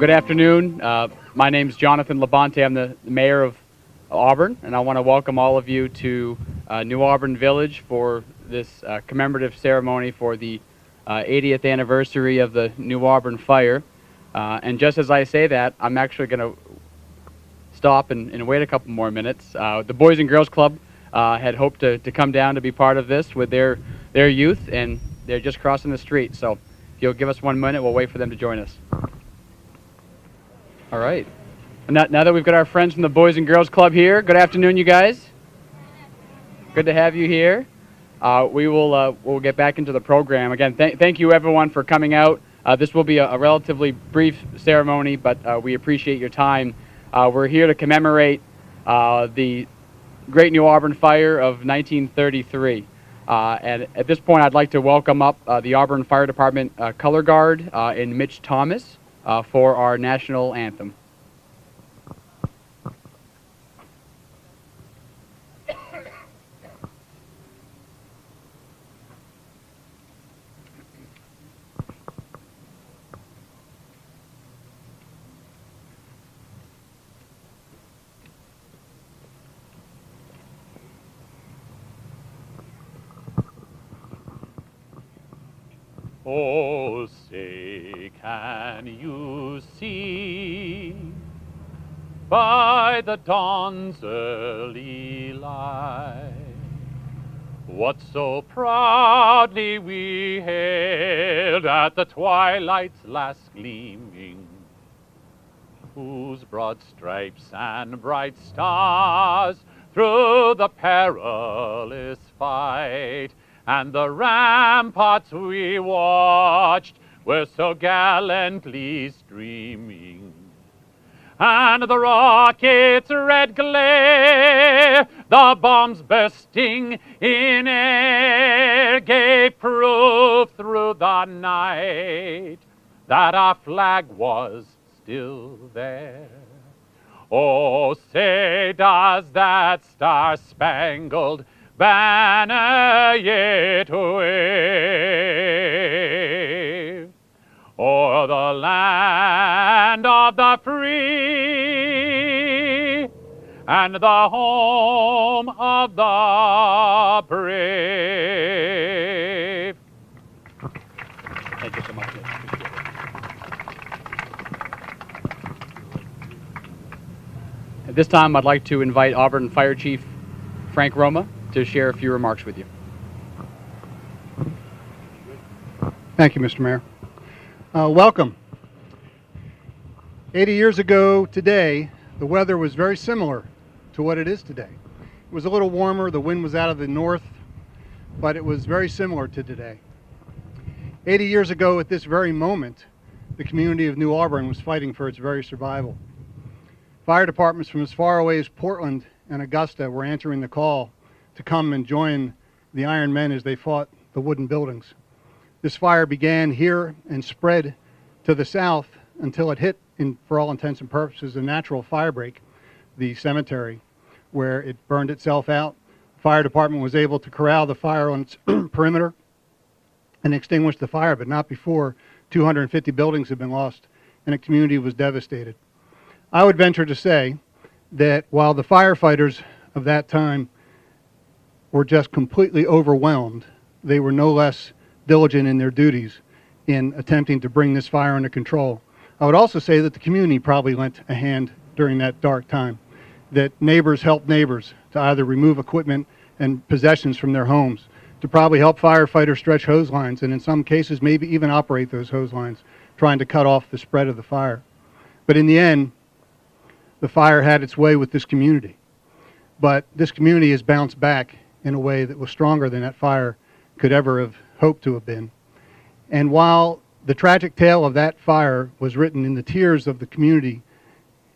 Good afternoon. My name's Jonathan Labonte. I'm the mayor of Auburn, and I want to welcome all of you to New Auburn Village for this commemorative ceremony for the 80th anniversary of the New Auburn Fire. And just as I say that, I'm actually going to stop and wait a couple more minutes. The Boys and Girls Club had hoped to come down to be part of this with their youth, and they're just crossing the street. So if you'll give us 1 minute, we'll wait for them to join us. All right. Now that we've got our friends from the Boys and Girls Club here, good afternoon, you guys. Good to have you here. We'll get back into the program. Again, thank you everyone for coming out. This will be a relatively brief ceremony, but we appreciate your time. We're here to commemorate the Great New Auburn Fire of 1933. And at this point, I'd like to welcome up the Auburn Fire Department Color Guard and Mitch Thomas for our national anthem. Oh, say, can you see by the dawn's early light what so proudly we hailed at the twilight's last gleaming, whose broad stripes and bright stars through the perilous fight and the ramparts we watched were so gallantly streaming, and the rockets' red glare, the bombs bursting in air, gave proof through the night that our flag was still there. Oh, say, does that star-spangled banner yet wave o'er the land of the free and the home of the brave? Thank you so much. At this time, I'd like to invite Auburn Fire Chief Frank Roma to share a few remarks with you. Thank you, Mr. Mayor. Welcome. 80 years ago today, the weather was very similar to what it is today. It was a little warmer, the wind was out of the north, but it was very similar to today. 80 years ago at this very moment, the community of New Auburn was fighting for its very survival. Fire departments from as far away as Portland and Augusta were answering the call to come and join the Iron Men as they fought the wooden buildings. This fire began here and spread to the south until it hit, for all intents and purposes, a natural fire break, the cemetery, where it burned itself out. The fire department was able to corral the fire on its perimeter and extinguish the fire, but not before 250 buildings had been lost and a community was devastated. I would venture to say that while the firefighters of that time were just completely overwhelmed, they were no less diligent in their duties in attempting to bring this fire under control. I would also say that the community probably lent a hand during that dark time, that neighbors helped neighbors to either remove equipment and possessions from their homes, to probably help firefighters stretch hose lines, and in some cases maybe even operate those hose lines, trying to cut off the spread of the fire. But in the end, the fire had its way with this community. But this community has bounced back in a way that was stronger than that fire could ever have hoped to have been. And while the tragic tale of that fire was written in the tears of the community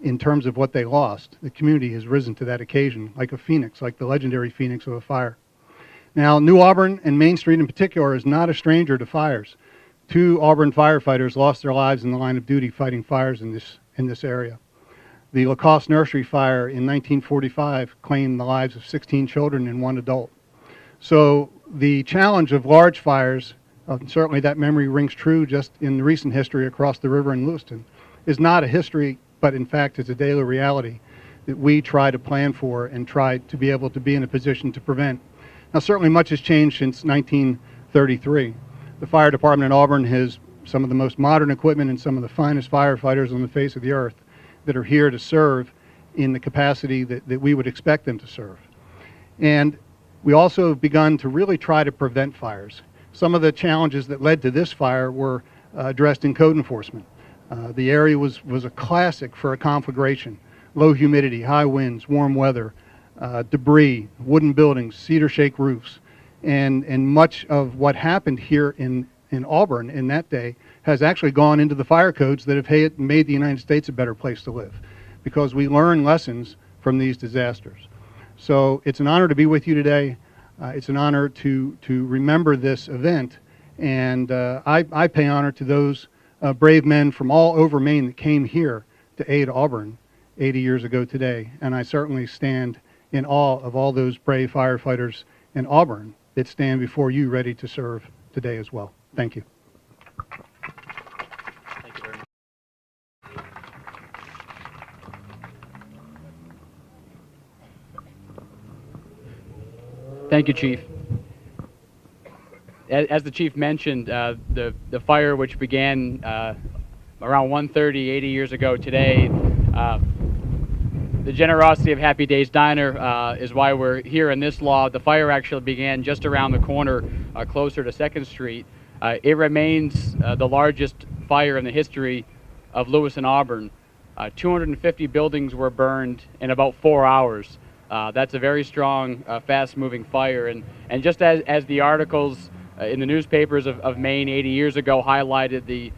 in terms of what they lost, the community has risen to that occasion like a phoenix, like the legendary phoenix of a fire. Now, New Auburn and Main Street in particular is not a stranger to fires. 2 Auburn firefighters lost their lives in the line of duty fighting fires in this area. The Lacoste Nursery fire in 1945 claimed the lives of 16 children and 1 adult. So the challenge of large fires, certainly that memory rings true just in recent history across the river in Lewiston, is not a history, but in fact is a daily reality that we try to plan for and try to be able to be in a position to prevent. Now, certainly much has changed since 1933. The fire department in Auburn has some of the most modern equipment and some of the finest firefighters on the face of the earth that are here to serve in the capacity that we would expect them to serve. And we also have begun to really try to prevent fires. Some of the challenges that led to this fire were addressed in code enforcement. The area was a classic for a conflagration. Low humidity, high winds, warm weather, debris, wooden buildings, cedar shake roofs. And much of what happened here in Auburn in that day has actually gone into the fire codes that have made the United States a better place to live, because we learn lessons from these disasters. So it's an honor to be with you today. It's an honor to remember this event, and I pay honor to those brave men from all over Maine that came here to aid Auburn 80 years ago today, and I certainly stand in awe of all those brave firefighters in Auburn that stand before you ready to serve today as well. Thank you. Thank you very much. Thank you, Chief. As the Chief mentioned, the fire, which began around 1:30, 80 years ago today, the generosity of Happy Days Diner is why we're here in this law. The fire actually began just around the corner, closer to 2nd Street. It remains the largest fire in the history of Lewis and Auburn. 250 buildings were burned in about 4 hours. That's a very strong, fast-moving fire. And just as the articles in the newspapers of Maine 80 years ago highlighted the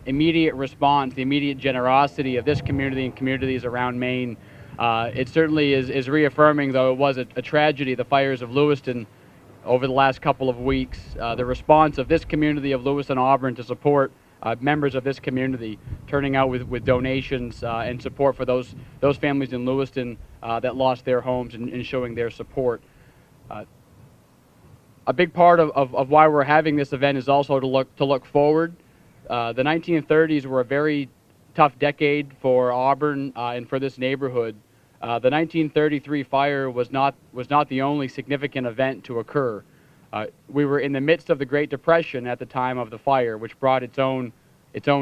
immediate response, the immediate generosity of this community and communities around Maine, it certainly is reaffirming, though it was a tragedy, the fires of Lewiston over the last couple of weeks, the response of this community of Lewis and Auburn to support members of this community, turning out with donations and support for those families in Lewiston that lost their homes, and showing their support. A big part of why we're having this event is also to look forward. The 1930s were a very tough decade for Auburn and for this neighborhood. The 1933 fire was not the only significant event to occur. We were in the midst of the Great Depression at the time of the fire, which brought its own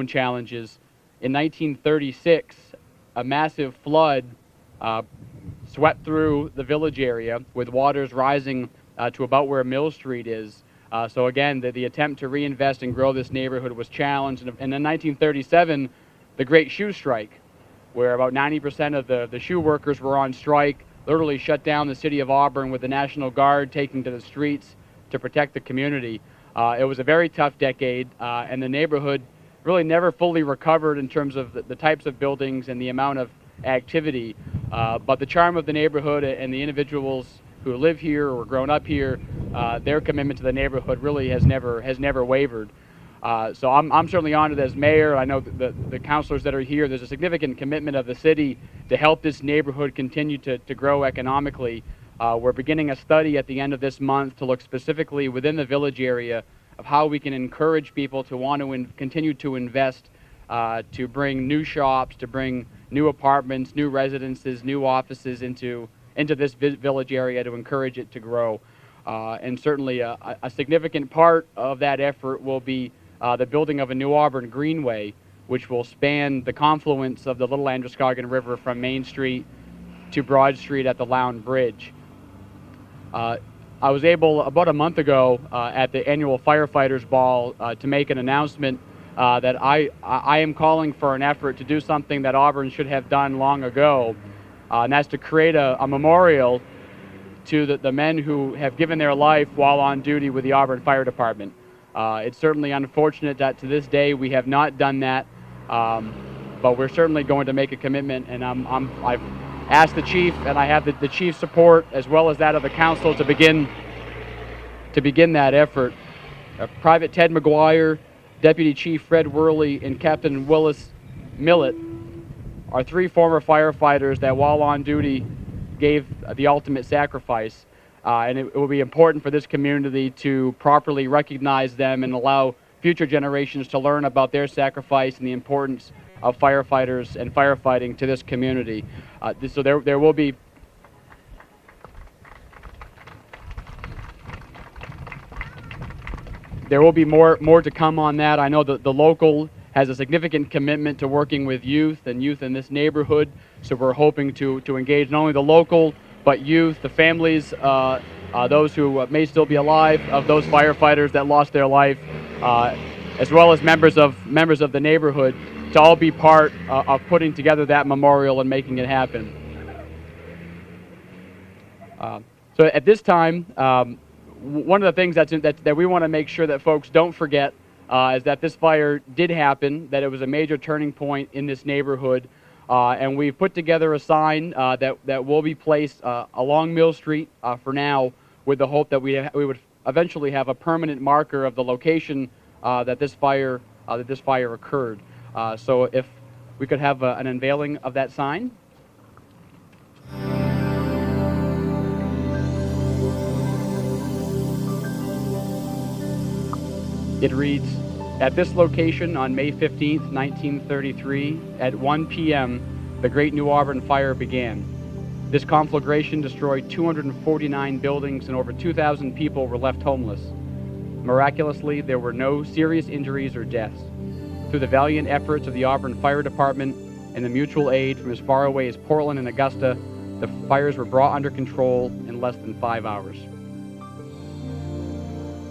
challenges. In 1936, a massive flood swept through the village area, with waters rising to about where Mill Street is. So again, the attempt to reinvest and grow this neighborhood was challenged. And in 1937, the Great Shoe Strike, where about 90% of the shoe workers were on strike, literally shut down the city of Auburn, with the National Guard taking to the streets to protect the community. It was a very tough decade, and the neighborhood really never fully recovered in terms of the types of buildings and the amount of activity. But the charm of the neighborhood and the individuals who live here or grown up here, their commitment to the neighborhood really has never wavered. So I'm certainly honored as mayor. I know the councilors that are here, there's a significant commitment of the city to help this neighborhood continue to grow economically. We're beginning a study at the end of this month to look specifically within the village area of how we can encourage people to want to continue to invest, to bring new shops, to bring new apartments, new residences, new offices into this village area, to encourage it to grow. And certainly a significant part of that effort will be the building of a new Auburn Greenway, which will span the confluence of the Little Androscoggin River from Main Street to Broad Street at the Lown Bridge. I was able, about a month ago, at the annual Firefighters Ball, to make an announcement that I am calling for an effort to do something that Auburn should have done long ago, and that's to create a memorial to the men who have given their life while on duty with the Auburn Fire Department. It's certainly unfortunate that to this day we have not done that, but we're certainly going to make a commitment, and I've asked the chief, and I have the chief's support as well as that of the council to begin that effort. Private Ted McGuire, Deputy Chief Fred Worley, and Captain Willis Millett are 3 former firefighters that, while on duty, gave the ultimate sacrifice. And it will be important for this community to properly recognize them and allow future generations to learn about their sacrifice and the importance of firefighters and firefighting to this community. So there will be more to come on that. I know that the local has a significant commitment to working with youth in this neighborhood, so we're hoping to engage not only the local but youth, the families, those who may still be alive of those firefighters that lost their life, as well as members of the neighborhood, to all be part of putting together that memorial and making it happen. So at this time, one of the things that we want to make sure that folks don't forget is that this fire did happen, that it was a major turning point in this neighborhood, and we've put together a sign that will be placed along Mill Street for now, with the hope that we would eventually have a permanent marker of the location that this fire occurred. So if we could have an unveiling of that sign. It reads, "At this location on May 15th, 1933, at 1 p.m., the Great New Auburn Fire began. This conflagration destroyed 249 buildings and over 2,000 people were left homeless. Miraculously, there were no serious injuries or deaths. Through the valiant efforts of the Auburn Fire Department and the mutual aid from as far away as Portland and Augusta, the fires were brought under control in less than 5 hours."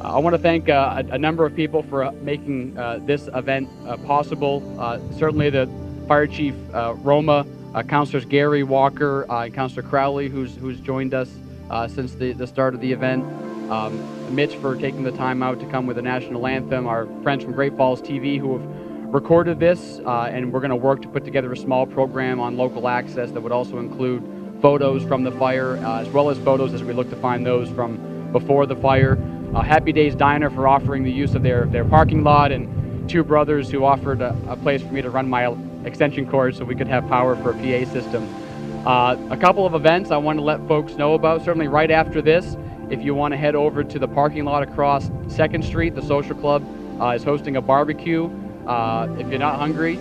I want to thank a number of people for making this event possible. Certainly the Fire Chief Roma, Councilors Gary, Walker, and Councilor Crowley, who's joined us since the start of the event. Mitch for taking the time out to come with the national anthem. Our friends from Great Falls TV who have recorded this, and we're going to work to put together a small program on local access that would also include photos from the fire, as well as photos as we look to find those from before the fire. Happy Days Diner for offering the use of their parking lot, and Two Brothers who offered a place for me to run my extension cord so we could have power for a PA system. A couple of events I want to let folks know about. Certainly right after this, if you want to head over to the parking lot across 2nd Street, the Social Club is hosting a barbecue. If you're not hungry,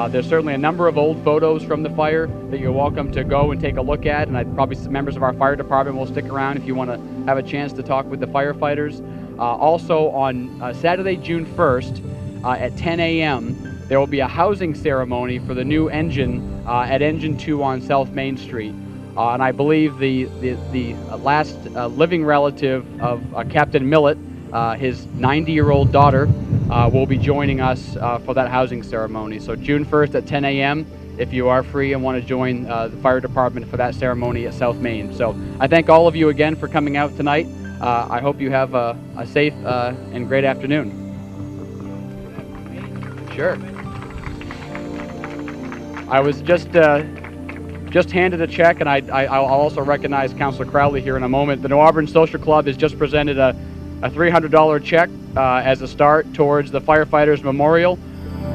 there's certainly a number of old photos from the fire that you're welcome to go and take a look at, and probably some members of our fire department will stick around if you want to have a chance to talk with the firefighters. Also on Saturday, June 1st at 10 a.m., there will be a housing ceremony for the new engine at Engine 2 on South Main Street. And I believe the last living relative of Captain Millett, his 90-year-old daughter, will be joining us for that housing ceremony. So June 1st at 10 a.m. if you are free and want to join the fire department for that ceremony at South Main. So I thank all of you again for coming out tonight. I hope you have a safe and great afternoon. Sure. I was just handed a check, and I'll also recognize Councilor Crowley here in a moment. The New Auburn Social Club has just presented a $300 check as a start towards the firefighters memorial,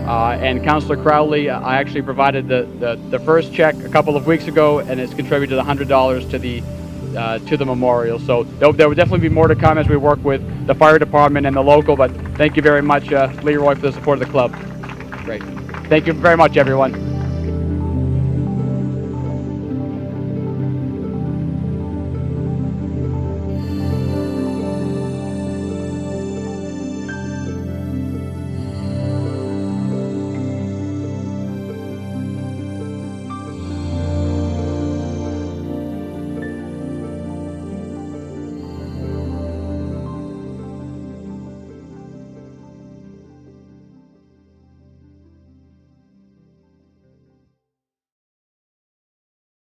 and Councilor Crowley, I actually provided the first check a couple of weeks ago, and it's contributed $100 to the memorial. So there will definitely be more to come as we work with the fire department and the local. But thank you very much, Leroy, for the support of the club. Great. Thank you very much, everyone.